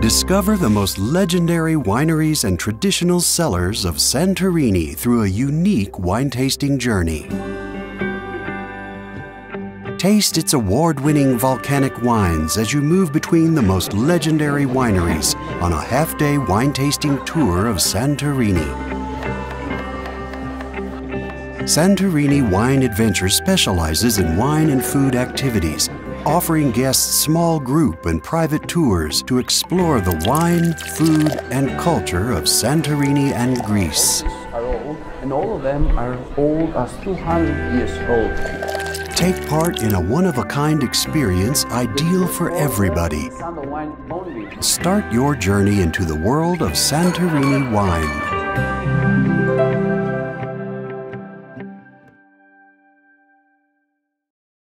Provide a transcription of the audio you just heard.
Discover the most legendary wineries and traditional cellars of Santorini through a unique wine tasting journey. Taste its award-winning volcanic wines as you move between the most legendary wineries on a half-day wine tasting tour of Santorini. Santorini Wine Adventure specializes in wine and food activities, offering guests small group and private tours to explore the wine, food, and culture of Santorini and Greece. Are old, and all of them are old as 200 years old. Take part in a one-of-a-kind experience ideal for everybody. Start your journey into the world of Santorini wine.